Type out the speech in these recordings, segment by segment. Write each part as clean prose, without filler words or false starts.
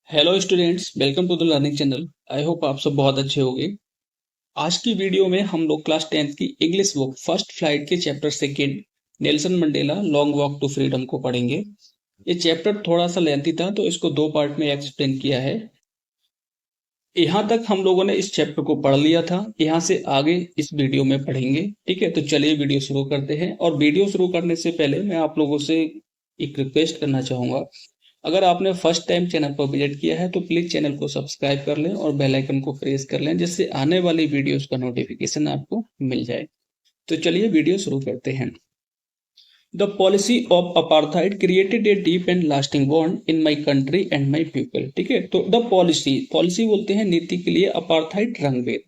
Hello students, welcome to the learning channel. I hope आप सब बहुत अच्छे होंगे। आज की वीडियो में हम लोग क्लास 10th की इंग्लिश बुक फर्स्ट फ्लाइट के chapter second Nelson Mandela long walk to freedom को पढ़ेंगे। ये चैप्टर थोड़ा सा लेंथी था तो इसको दो पार्ट में एक्सप्लेन किया है। यहाँ तक हम लोगों ने इस चैप्टर को पढ़ लिया था, यहाँ से आगे इस वीडियो में पढ़ेंगे। ठीक है, तो चलिए वीडियो शुरू करते हैं। और वीडियो शुरू करने से पहले मैं आप लोगों से एक रिक्वेस्ट करना चाहूंगा। अगर आपने फर्स्ट टाइम चैनल पर विजिट किया है तो प्लीज चैनल को सब्सक्राइब कर लें और बेल आइकन को प्रेस कर लें, जिससे आने वाली वीडियोस का नोटिफिकेशन आपको मिल जाए। तो चलिए वीडियो शुरू करते हैं। The policy of apartheid created a deep and lasting bond in my country and my people. ठीक है, तो द पॉलिसी पॉलिसी बोलते हैं नीति के लिए, अपार्थाइड रंगभेद।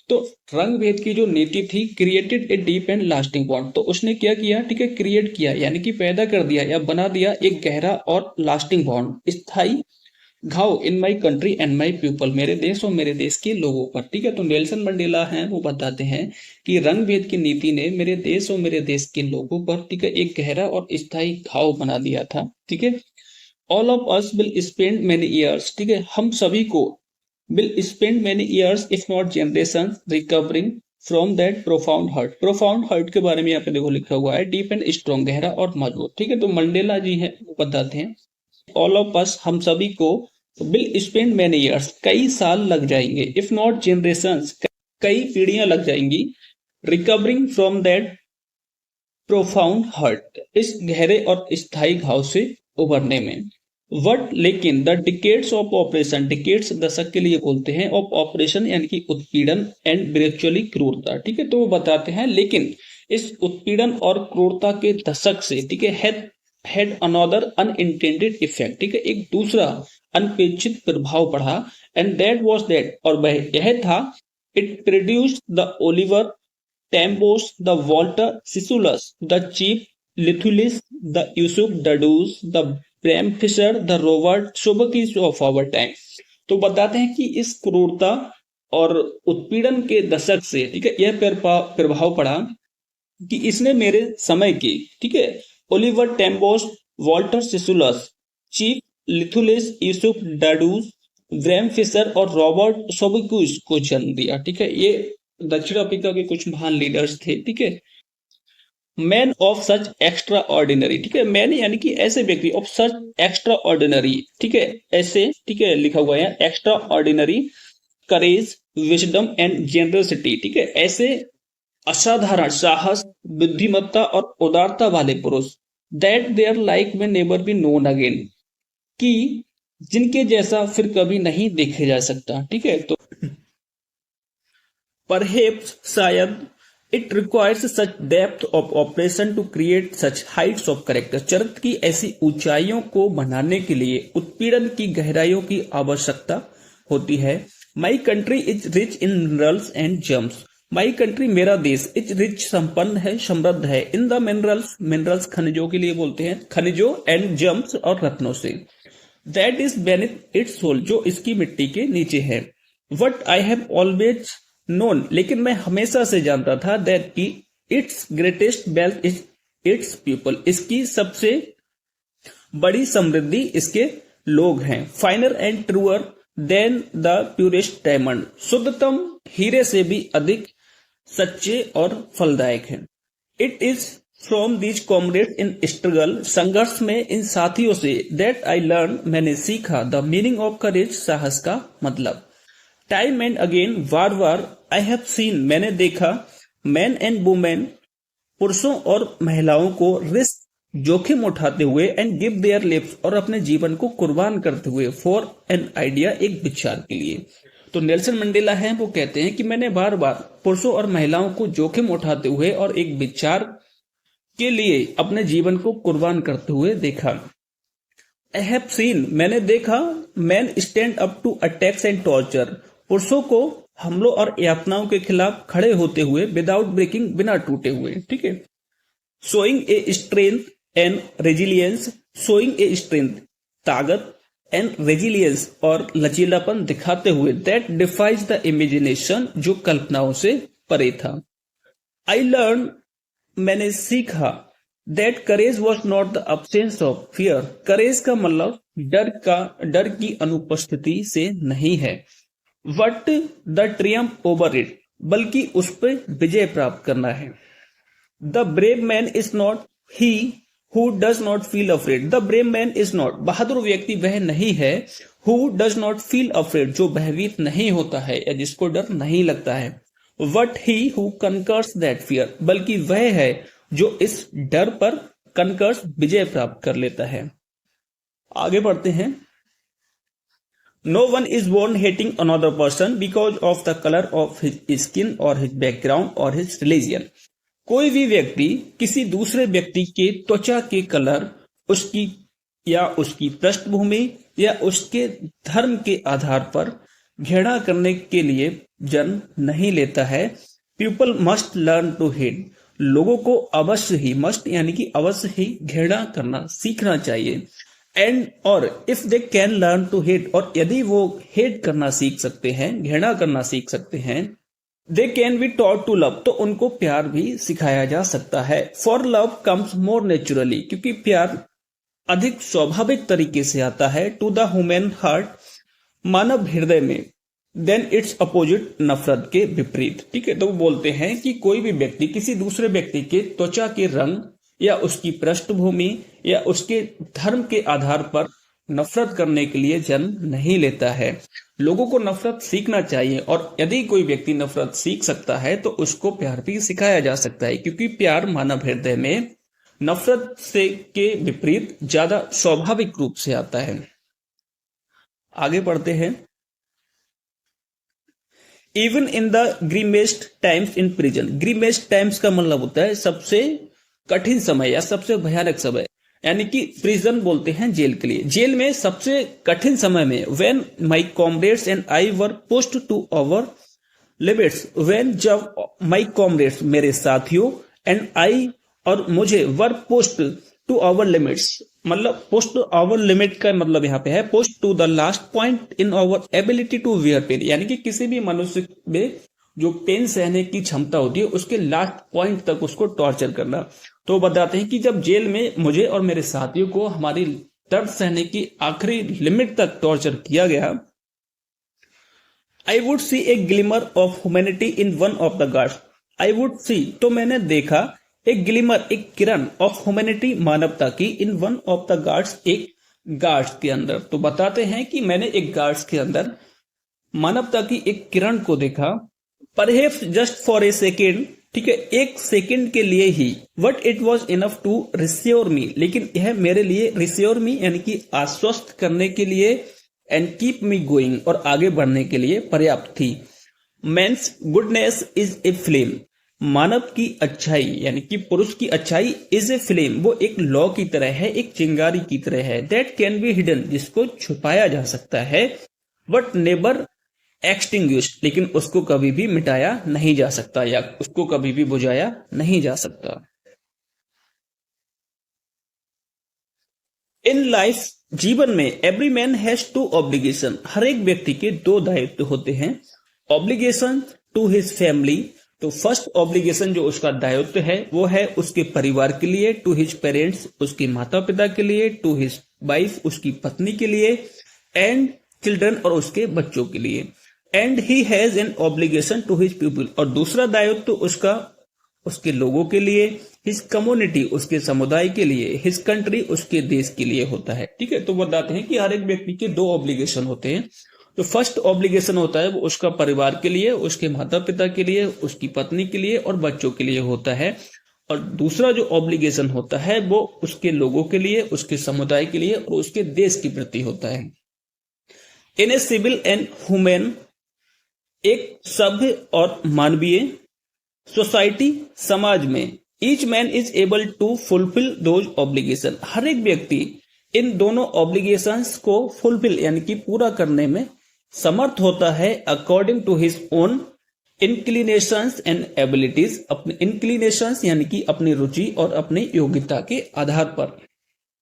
तो रंगभेद की जो नीति थी, created a deep and lasting bond, तो उसने क्या किया? ठीक है, क्रिएट किया यानी कि पैदा कर दिया या बना दिया एक गहरा और लास्टिंग बॉन्ड, स्थायी घाव in my country and my people, मेरे देश और मेरे देश के लोगों पर। ठीक है, तो नेल्सन मंडेला हैं वो बताते हैं कि रंग भेद की नीति ने मेरे देश और मेरे देश के लोगों पर, ठीक है, एक गहरा और स्थायी घाव बना दिया था। ठीक है, all of us will spend many years, ठीक है, हम सभी को will spend many years if not generation recovering from that profound hurt. Profound hurt के बारे में यहाँ पे देखो लिखा हुआ है, डीप एंड स्ट्रॉन्ग, गहरा और मजबूत। ठीक है, तो मंडेला जी हैं वो बताते हैं ऑल ऑफ अस, हम सभी को, विल स्पेंड मेनी ईयर्स, कई साल लग जाएंगे, इफ नॉट जनरेशंस, कई पीढ़ियां लग जाएंगी, recovering from that profound hurt, इस गहरे और स्थायी घाव से उभरने में। वट लेकिन the decades of operation, decades दशक के लिए बोलते हैं, ऑफ ऑपरेशन यानी कि उत्पीड़न, एंड ब्रेचुअली क्रूरता। ठीक है, तो वो बताते हैं लेकिन इस उत्पीड़न और क्रूरता के दशक से, ठीक है, हैड अनदर अनइंटेंडेड इफेक्ट, ठीक है, एक दूसरा अनपेक्षित प्रभाव पड़ा। एंड दैट वाज दैट, और वह यह था, it produced the Oliver Tambos, the Walter Sisulus, the chief Luthulis, the Yusuf Dadoos, the Bram Fischer, the Robert Sobukwes of our time. तो बताते हैं कि इस क्रूरता और उत्पीड़न के दशक से, ठीक है, यह प्रभाव पड़ा कि इसने मेरे समय के, ठीक है, Oliver Tambos, Walter Sisulus, chief Luthulis, Yusuf Dadoos, Bram Fischer और रॉबर्ट सोबक्यूज को जन्म दिया। ठीक है, ये दक्षिण अफ्रीका के कुछ महान लीडर्स थे। ठीक है, man of such extra ordinary, ठीक है, मैन यानी कि ऐसे व्यक्ति, ऑफ सच एक्स्ट्रा ऑर्डिनरी, ठीक है, ऐसे, ठीक है, लिखा हुआ है extra ordinary courage, wisdom and generosity, ठीक है, ऐसे असाधारण साहस, बुद्धिमत्ता और उदारता वाले पुरुष, दैट देयर लाइक में नेवर बी नोन अगेन, कि जिनके जैसा फिर कभी नहीं देखे जा सकता। ठीक है, तो परहेप्स, शायद, it requires such depth of oppression to create such heights of character, चरित्र की ऐसी ऊंचाइयों को बनाने के लिए उत्पीड़न की गहराइयों की आवश्यकता होती है। My country is rich in minerals and germs, my country मेरा देश, इज रिच संपन्न है, समृद्ध है, इन द मिनरल्स, मिनरल्स खनिजों के लिए बोलते हैं, खनिजों, एंड जम्स और रत्नों से, that is beneath its soil, जो इसकी मिट्टी के नीचे है। What I have always known, लेकिन मैं हमेशा से जानता था, दैट की its greatest wealth is its people, इसकी सबसे बड़ी समृद्धि इसके लोग हैं। Finer and truer than the purest diamond, शुद्धतम हीरे से भी अधिक सच्चे और फलदायक हैं। It is from these comrade in struggle, संघर्ष में इन साथियों से, दैट आई लर्न, मैंने सीखा, द मीनिंग ऑफ करेज, साहस का मतलब। Time and again, bar bar, I have seen, मैंने देखा, मैन एंड वुमेन, पुरुषों और महिलाओं को, रिस्क, जोखिम उठाते हुए, एंड गिव देयर लिव्स, और अपने जीवन को कुर्बान करते हुए, फॉर एन आइडिया, एक विचार के लिए। तो नेल्सन मंडेला हैं वो कहते हैं कि मैंने बार बार पुरुषों और महिलाओं को जोखिम उठाते हुए और एक विचार के लिए अपने जीवन को कुर्बान करते हुए देखा। आई हैव सीन, मैंने देखा, men stand up to attacks and torture, पुरुषों को हमलों और यातनाओं के खिलाफ खड़े होते हुए, विदाउट ब्रेकिंग, बिना टूटे हुए। ठीक है, showing a strength and resilience, showing a strength, ताकत, एंड रेजिलियंस, और लचीलापन दिखाते हुए, दैट डिफाइज द इमेजिनेशन, जो कल्पनाओं से परे था। आई लर्न, मैंने सीखा, that courage was not the absence of fear. Courage का मतलब डर की अनुपस्थिति से नहीं है। But the triumph over it, बल्कि उस पर विजय प्राप्त करना है। The brave man is not he who does not feel afraid. The brave man is not, बहादुर व्यक्ति वह नहीं है, who does not feel afraid, जो भयभीत नहीं होता है या जिसको डर नहीं लगता है। But he who conquers that fear, बल्कि वह है जो इस डर पर कनकर्स, विजय प्राप्त कर लेता है। आगे बढ़ते हैं। No one is born hating another person because of the colour of his skin और हिज बैकग्राउंड और हिज रिलीजियन। कोई भी व्यक्ति किसी दूसरे व्यक्ति के त्वचा के कलर, उसकी या उसकी पृष्ठभूमि या उसके धर्म के आधार पर घृणा करने के लिए जन्म नहीं लेता है। People must learn to hate, लोगों को अवश्य ही, मस्ट यानी कि अवश्य ही घृणा करना सीखना चाहिए। एंड और if they can learn to hate, और यदि वो हेट करना सीख सकते हैं, घृणा करना सीख सकते हैं, they can be taught to love, तो उनको प्यार भी सिखाया जा सकता है। For love comes more naturally, क्योंकि प्यार अधिक स्वाभाविक तरीके से आता है, टू द ह्यूमन हार्ट, मानव हृदय में, देन इट्स अपोजिट, नफरत के विपरीत। ठीक है, तो वो बोलते हैं कि कोई भी व्यक्ति किसी दूसरे व्यक्ति के त्वचा के रंग या उसकी पृष्ठभूमि या उसके धर्म के आधार पर नफरत करने के लिए जन्म नहीं लेता है। लोगों को नफरत सीखना चाहिए, और यदि कोई व्यक्ति नफरत सीख सकता है तो उसको प्यार भी सिखाया जा सकता है, क्योंकि प्यार मानव हृदय में नफरत से के विपरीत ज्यादा स्वाभाविक रूप से आता है। आगे बढ़ते हैं। Even in the grimmest times in prison. Grimmest times का मतलब होता है सबसे कठिन समय या सबसे भयानक समय, यानी कि प्रिजन बोलते हैं जेल के लिए। जेल में सबसे कठिन समय में, when my comrades and I were pushed to our limits, when जब माय कॉमरेड्स मेरे साथियों, एंड आई और मुझे, were pushed to our limits, मतलब पुश्ड टू आवर लिमिट का मतलब यहाँ पे है pushed to the last point in our ability to bear pain, यानी कि किसी भी मनुष्य में जो पेन सहने की क्षमता होती है उसके लास्ट पॉइंट तक उसको टॉर्चर करना। तो बताते हैं कि जब जेल में मुझे और मेरे साथियों को हमारी दर्द सहने की आखिरी लिमिट तक टॉर्चर किया गया। I would see A glimmer of humanity in one of the guards. I would see, तो मैंने देखा, एक ग्लिमर, एक किरण, ऑफ ह्यूमैनिटी, मानवता की, in one of the guards, एक गार्ड्स के अंदर। तो बताते हैं कि मैंने एक गार्ड्स के अंदर मानवता की एक किरण को देखा। Perhaps just for a second, ठीक है, एक सेकंड के लिए ही, but it was enough to reassure me, लेकिन यह मेरे लिए रिश्योर मी यानी कि आश्वस्त करने के लिए, एंड कीप मी गोइंग, और आगे बढ़ने के लिए पर्याप्त थी। Man's goodness is a flame, मानव की अच्छाई यानी कि पुरुष की अच्छाई, इज ए फ्लेम, वो एक लौ की तरह है, एक चिंगारी की तरह है, दैट कैन बी हिडन, जिसको छुपाया जा सकता है, बट नेवर एक्सटिंग्विश्ड, लेकिन उसको कभी भी मिटाया नहीं जा सकता या उसको कभी भी बुझाया नहीं जा सकता। इन लाइफ, जीवन में, every man has two obligation, हर एक व्यक्ति के दो दायित्व होते हैं। ऑब्लिगेशन टू हिज फैमिली, तो फर्स्ट ऑब्लिगेशन जो उसका दायित्व है वो है उसके परिवार के लिए, टू हिज पेरेंट्स, उसके माता पिता के लिए, टू हिज वाइफ, उसकी पत्नी के लिए, एंड चिल्ड्रन, और उसके बच्चों के लिए। And he has an obligation to his people, और दूसरा दायित्व उसका उसके लोगों के लिए, हिज कम्युनिटी, उसके समुदाय के लिए, हिज कंट्री, उसके देश के लिए होता है। ठीक है, तो बताते हैं कि हर एक व्यक्ति के दो ऑब्लिगेशन होते हैं। तो फर्स्ट ऑब्लिगेशन होता है वो उसका परिवार के लिए, उसके माता पिता के लिए, उसकी पत्नी के लिए और बच्चों के लिए होता है। और दूसरा जो ऑब्लिगेशन होता है वो उसके लोगों के लिए, उसके समुदाय के लिए और उसके देश के प्रति होता है। In a civil and human, एक सभ्य और मानवीय सोसाइटी, समाज में, each man is able to fulfil those obligation, हर एक व्यक्ति इन दोनों ऑब्लिगेशंस को फुलफिल यानी कि पूरा करने में समर्थ होता है, according to his own inclinations and abilities, अपने इंक्लिनेशंस यानी कि अपनी रुचि और अपनी योग्यता के आधार पर।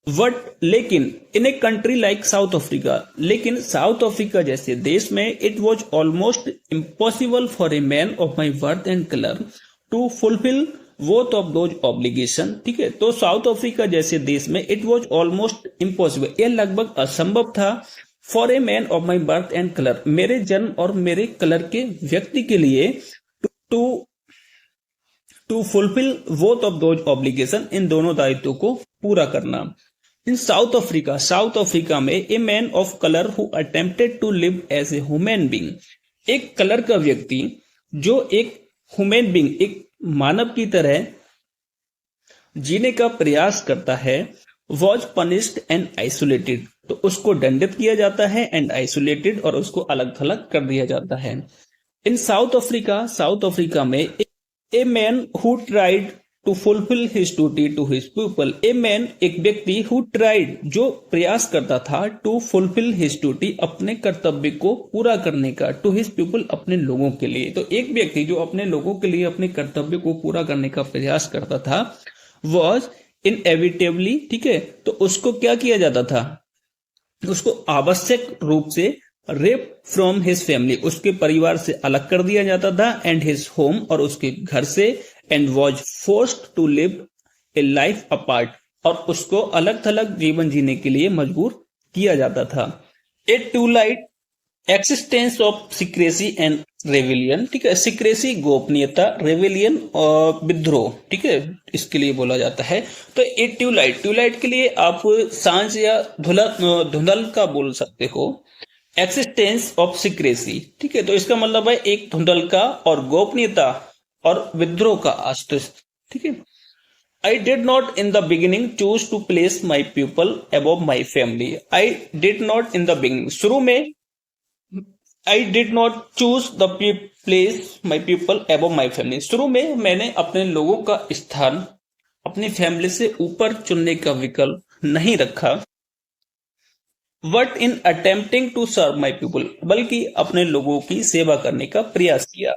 वट, लेकिन, in a country like South Africa, लेकिन साउथ अफ्रीका जैसे देश में, it was almost impossible for a man of my birth and colour to fulfil both of those obligation, ठीक है। तो साउथ अफ्रीका जैसे देश में इट वॉज ऑलमोस्ट इम्पॉसिबल, यह लगभग असंभव था for a man of my birth and colour, मेरे जन्म और मेरे कलर के व्यक्ति के लिए to to fulfil both of those obligation, इन दोनों दायित्वों को पूरा करना। इन साउथ अफ्रीका में a man of colour who attempted to live as a human being, एक कलर का व्यक्ति जो एक ह्यूमन बींग, एक मानव की तरह जीने का प्रयास करता है, वॉज पनिश्ड एंड आइसोलेटेड, तो उसको दंडित किया जाता है, एंड आइसोलेटेड, और उसको अलग थलग कर दिया जाता है। इन साउथ अफ्रीका में a man who tried to fulfil his duty to his people, a man एक व्यक्ति हु ट्राइड जो प्रयास करता था, टू फुलफिल हिज ड्यूटी अपने कर्तव्य को पूरा करने का, टू हिज पीपल अपने लोगों के लिए। तो एक व्यक्ति जो अपने लोगों के लिए अपने कर्तव्य को पूरा करने का प्रयास करता था, वॉज इनएविटेबली, ठीक है, तो उसको क्या किया जाता था, उसको आवश्यक रूप से रेप फ्रॉम हिज फैमिली, उसके परिवार से अलग कर दिया जाता था, एंड हिज होम, और उसके घर से, and was forced to live a life apart, और उसको अलग थलग जीवन जीने के लिए मजबूर किया जाता था। A twilight existence of secrecy and rebellion, ठीक है, सिक्रेसी गोपनीयता, रेविलियन और विद्रोह, ठीक है, इसके लिए बोला जाता है। तो ए ट्यूलाइट के लिए आप सांझ या धुंधल का बोल सकते हो। एक्सिस्टेंस ऑफ सिक्रेसी, ठीक है, तो इसका मतलब है एक धुंधल का, और गोपनीयता और विद्रोह का अस्तित्व, ठीक है। I did not in the beginning choose to place my people above my family. I did not in the beginning, शुरू में I did not choose the place my people above my family. शुरू में मैंने अपने लोगों का स्थान अपनी फैमिली से ऊपर चुनने का विकल्प नहीं रखा। But in attempting to serve my people, बल्कि अपने लोगों की सेवा करने का प्रयास किया।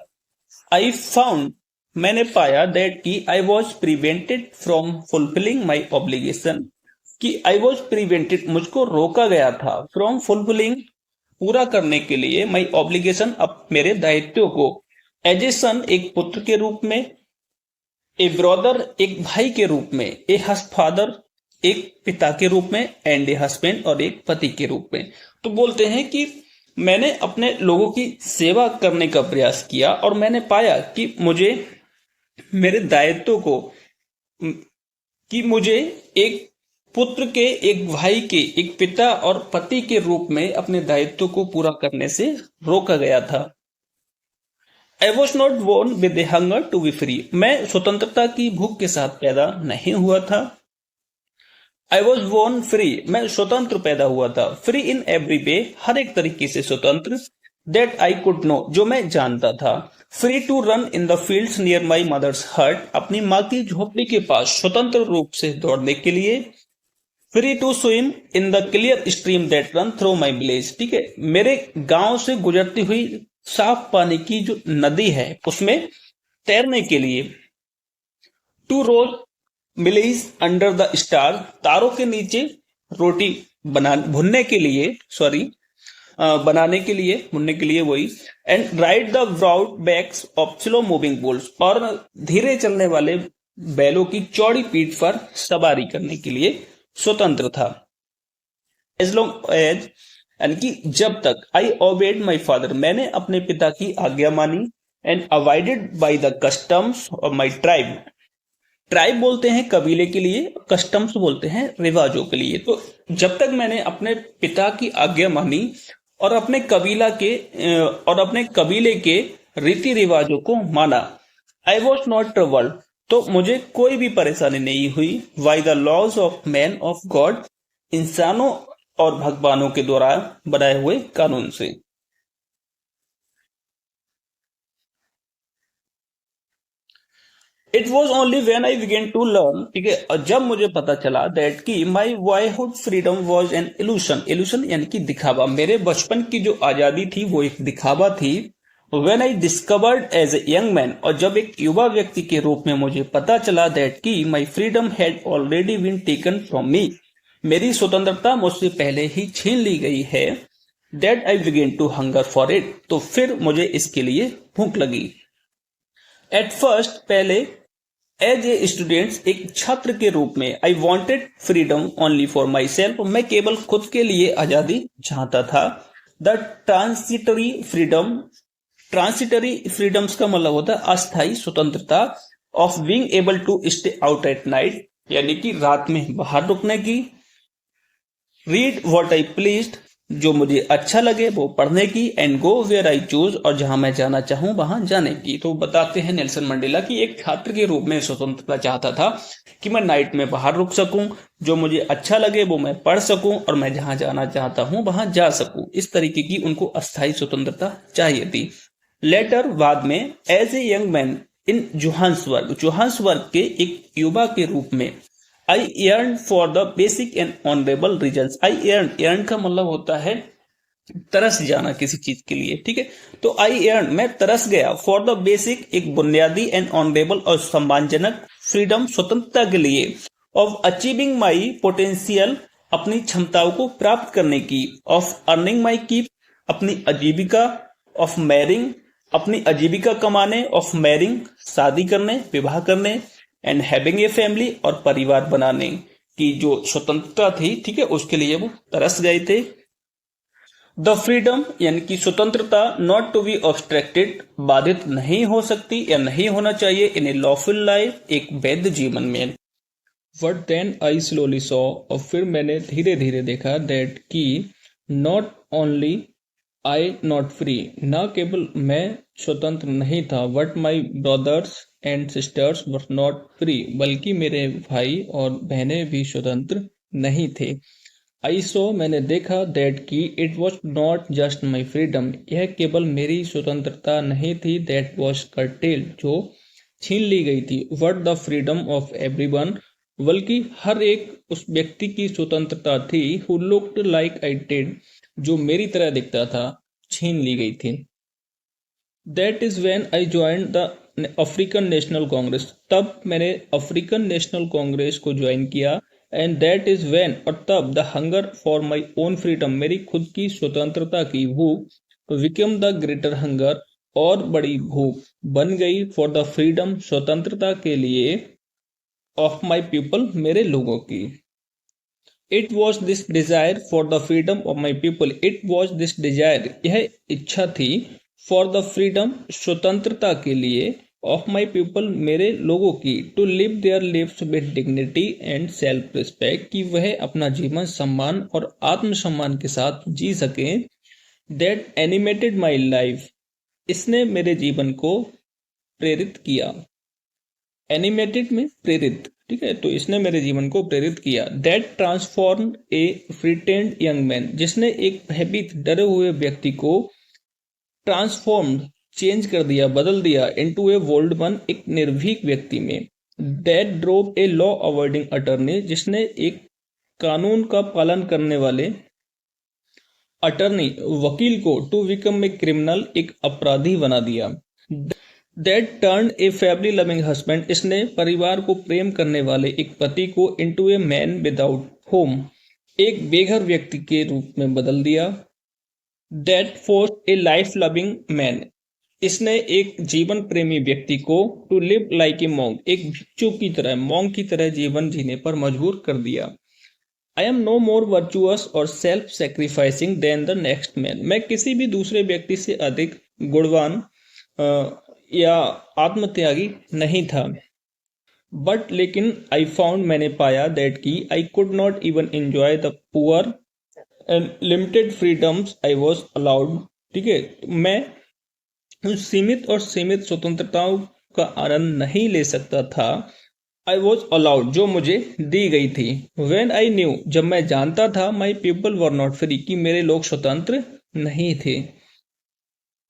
I found, मैंने पाया that कि I was prevented from fulfilling my obligation, कि I was prevented, मुझको रोका गया था, from fulfilling, पूरा करने के लिए, my obligation, अब मेरे दायित्व को, as a son, एक पुत्र के रूप में, a brother, एक भाई के रूप में, a father, एक पिता के रूप में, and a husband, और एक पति के रूप में। तो बोलते हैं कि मैंने अपने लोगों की सेवा करने का प्रयास किया, और मैंने पाया कि मुझे मेरे दायित्व को, कि मुझे एक पुत्र के, एक भाई के, एक पिता और पति के रूप में अपने दायित्व को पूरा करने से रोका गया था। I was not born with a hunger to be free, मैं स्वतंत्रता की भूख के साथ पैदा नहीं हुआ था। I was born free, मैं स्वतंत्र पैदा हुआ था। Free in every way, हर एक तरीके से स्वतंत्र। That I could know, जो मैं जानता था। Free to run in the fields near my mother's hut, अपनी माँ की झोपड़ी के पास स्वतंत्र रूप से दौड़ने के लिए। Free to swim in the clear stream that run through my village, ठीक है, मेरे गांव से गुजरती हुई साफ पानी की जो नदी है उसमें तैरने के लिए। To roast maize under the star, तारों के नीचे रोटी भुनने के लिए, बनाने के लिए, भुनने के लिए वही। And ride the broad backs of slow moving bulls, और धीरे चलने वाले बैलों की चौड़ी पीठ पर सवारी करने के लिए स्वतंत्र था। एज लॉन्ग एज, यानी कि जब तक, आई ओबेड माई फादर, मैंने अपने पिता की आज्ञा मानी, and avoided by the customs of my tribe, tribe बोलते हैं कबीले के लिए, कस्टम्स बोलते हैं रिवाजों के लिए। तो जब तक मैंने अपने पिता की आज्ञा मानी और अपने कबीले के रीति रिवाजों को माना, आई वॉज नॉट ट्रबल्ड, तो मुझे कोई भी परेशानी नहीं हुई। By the laws of man of God, इंसानों और भगवानों के द्वारा बनाए हुए कानून से। It was only when I began to learn, ठीक है, और जब मुझे पता चला दैट कि my boyhood freedom was an illusion यानी कि दिखावा, मेरे बचपन की जो आजादी थी वो एक दिखावा थी। When I discovered as a young man, और जब एक युवा व्यक्ति के रूप में मुझे पता चला that कि my freedom had already been taken from me, मेरी स्वतंत्रता मुझसे पहले ही छीन ली गई है, that I began to hunger for it, तो फिर मुझे इसके लिए भूख लगी। At first, पहले एज ए स्टूडेंट, एक छात्र के रूप में, I wanted freedom only for my self, मैं केवल खुद के लिए आजादी चाहता था। The transitory freedom, transitory freedoms का मतलब होता है अस्थायी स्वतंत्रता, of being able to stay out at night, यानी कि रात में बाहर रुकने की, रीड वॉट आई प्लीज्ड, जो मुझे अच्छा लगे वो पढ़ने की, and go where I choose, और जहां मैं जाना चाहूं वहां जाने की। तो बताते हैं नेल्सन मंडेला कि एक छात्र के रूप में स्वतंत्रता चाहता था कि मैं नाइट में बाहर रुक सकूं, जो मुझे अच्छा लगे वो मैं पढ़ सकूं, और मैं जहां जाना चाहता हूं वहां जा सकूं। इस तरीके की उनको अस्थायी स्वतंत्रता चाहिए थी। लेटर, बाद में, as a young man in Johannesburg, Johannesburg के एक युवा के रूप में, I earned for the basic and honourable reasons. I earned का मतलब होता है तरस जाना किसी चीज के लिए, ठीक है। तो आई earned, मैं तरस गया, फॉर द बेसिक, एक बुनियादी, एंड ऑनरेबल और सम्मानजनक, फ्रीडम, स्वतंत्रता के लिए, ऑफ अचीविंग माई पोटेंशियल, अपनी क्षमताओं को प्राप्त करने की, ऑफ अर्निंग माई कीप, अपनी आजीविका, ऑफ मैरिंग, अपनी आजीविका कमाने, ऑफ मैरिंग, शादी करने, विवाह करने, एंड हैविंग ए फैमिली, और परिवार बनाने की जो स्वतंत्रता थी, ठीक है, उसके लिए वो तरस गए थे। द फ्रीडम, यानी कि स्वतंत्रता, नॉट टू बी ऑब्स्ट्रक्टेड, बाधित नहीं हो सकती या नहीं होना चाहिए, इन ए लॉफुल लाइफ, एक वैध जीवन में। But then I slowly saw, और फिर मैंने धीरे धीरे देखा, दैट कि not only I not free, न केवल मैं स्वतंत्र नहीं था, but my brothers and sisters were not free, बल्कि मेरे भाई और बहनें भी स्वतंत्र नहीं थे। आई सो, मैंने देखा, दैट कि it was not just my freedom, यह केवल मेरी स्वतंत्रता नहीं थी, दैट वॉज curtailed, जो छीन ली गई थी, but the freedom of everyone, बल्कि हर एक उस व्यक्ति की स्वतंत्रता थी, who looked like I did, जो मेरी तरह दिखता था, छीन ली गई थी। That is when I join the African national Congress, तब मैंने अफ्रीकन नेशनल कांग्रेस को ज्वाइन किया। एंड दैट इज व्हेन, और तब, the hunger for my own freedom, मेरी खुद की स्वतंत्रता की भूख, विकम द ग्रेटर हंगर, और बड़ी भूख बन गई, फॉर द फ्रीडम, स्वतंत्रता के लिए, ऑफ माई पीपल, मेरे लोगों की। It was this desire for the freedom of my people, it was this desire, यह इच्छा थी, फॉर द फ्रीडम, स्वतंत्रता के लिए, ऑफ माई पीपल, मेरे लोगों की, to live their lives with dignity and self respect, कि वह अपना जीवन सम्मान और आत्मसम्मान के साथ जी सके। दैट एनिमेटेड माई लाइफ, इसने मेरे जीवन को प्रेरित किया। एनिमेटेड में प्रेरित, ठीक है, तो इसने मेरे जीवन को प्रेरित किया। That transform a frightened young man, जिसने एक भयभीत डरे हुए व्यक्ति को ट्रांसफॉर्म्ड, चेंज कर दिया, बदल दिया, इनटू ए बोल्ड वन, एक निर्भीक व्यक्ति में। That drove a law avoiding attorney, जिसने एक कानून का पालन करने वाले अटर्नी, वकील को, टू बिकम ए क्रिमिनल, एक अपराधी बना दिया। That turn a family loving husband, इसने परिवार को प्रेम करने वाले एक पति को, into a man without home, एक बेघर व्यक्ति के रूप में बदल दिया। That force a life loving man, इसने एक जीवन प्रेमी व्यक्ति को, to live like a monk, एक भिक्षु की तरह, मॉन्क की तरह जीवन जीने पर मजबूर कर दिया। I am no more virtuous और self sacrificing than the next man, मैं किसी भी दूसरे व्यक्ति से अधिक गुणवान या आत्मत्यागी नहीं था। बट लेकिन, आई फाउंड, मैंने पाया, दैट की I could not even enjoy the poor and limited freedoms I was allowed, ठीक है, मैं उन सीमित और सीमित स्वतंत्रताओं का आनंद नहीं ले सकता था। आई वॉज अलाउड, जो मुझे दी गई थी। वेन आई न्यू, जब मैं जानता था, my people were not free, कि मेरे लोग स्वतंत्र नहीं थे।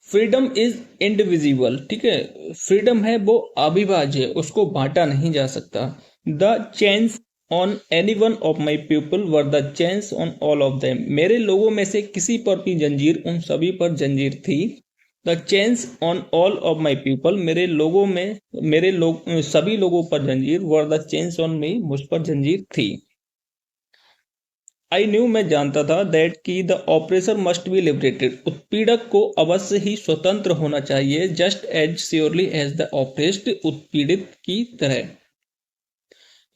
फ्रीडम इज इंडिविजिबल, ठीक है, फ्रीडम है वो अविभाज्य है, उसको बांटा नहीं जा सकता। The change on any one of my people were the change on all of them, मेरे लोगों में से किसी पर भी जंजीर उन सभी पर जंजीर थी। The change on all of my people, मेरे लोगों में, मेरे लोग, सभी लोगों पर जंजीर, were the change on me, मुझ पर जंजीर थी। आई न्यू मैं जानता था दैट कि the oppressor must be liberated उत्पीड़क को अवश्य ही स्वतंत्र होना चाहिए just as surely as the oppressed उत्पीड़ित की तरह।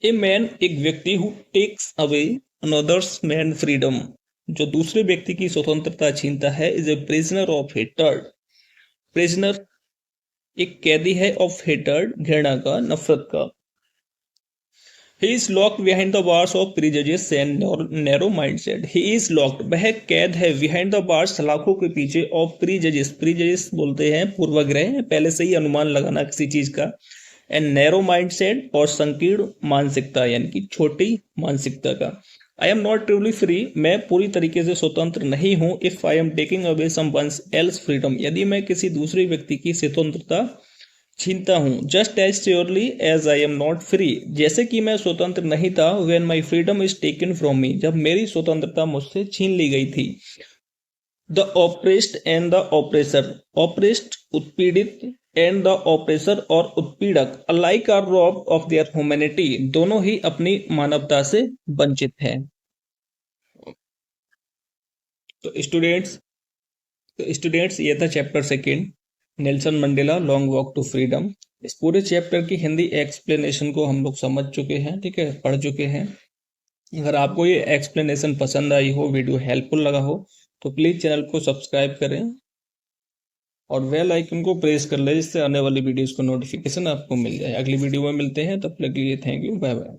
ए मैन एक व्यक्ति who takes away another's man freedom जो दूसरे व्यक्ति की स्वतंत्रता छीनता है is a prisoner of hatred. Prisoner एक कैदी है ऑफ हेटर्ड घृणा का नफरत का। He is locked behind the bars of prejudice and narrow mindset. He is locked वह कैद है behind the bars सलाखों के पीछे of prejudice prejudice बोलते हैं पूर्वाग्रह पहले से ही अनुमान लगाना किसी चीज का and narrow mindset और संकीर्ण मानसिकता यानी कि छोटी मानसिकता का। I am not truly free मैं पूरी तरीके से स्वतंत्र नहीं हूं if I am taking away someone else freedom यदि मैं किसी दूसरे व्यक्ति की स्वतंत्रता छीनता हूं। Just as surely as I am not free जैसे कि मैं स्वतंत्र नहीं था when my freedom is taken from me जब मेरी स्वतंत्रता मुझसे छीन ली गई थी। The oppressed and the oppressor oppressed उत्पीड़ित एंड द ऑपरेसर और उत्पीड़क alike are robbed of their humanity दोनों ही अपनी मानवता से वंचित हैं। तो स्टूडेंट्स ये था chapter second Nelson Mandela long walk to freedom. इस पूरे चैप्टर की हिंदी एक्सप्लेनेशन को हम लोग समझ चुके हैं, ठीक है, पढ़ चुके हैं। अगर आपको ये एक्सप्लेनेशन पसंद आई हो, वीडियो हेल्पफुल लगा हो तो प्लीज चैनल को सब्सक्राइब करें और बेल आइकन को प्रेस कर लें जिससे आने वाली वीडियोस को नोटिफिकेशन आपको मिल जाए। अगली वीडियो में मिलते हैं, तब तक के लिए थैंक यू, बाय बाय।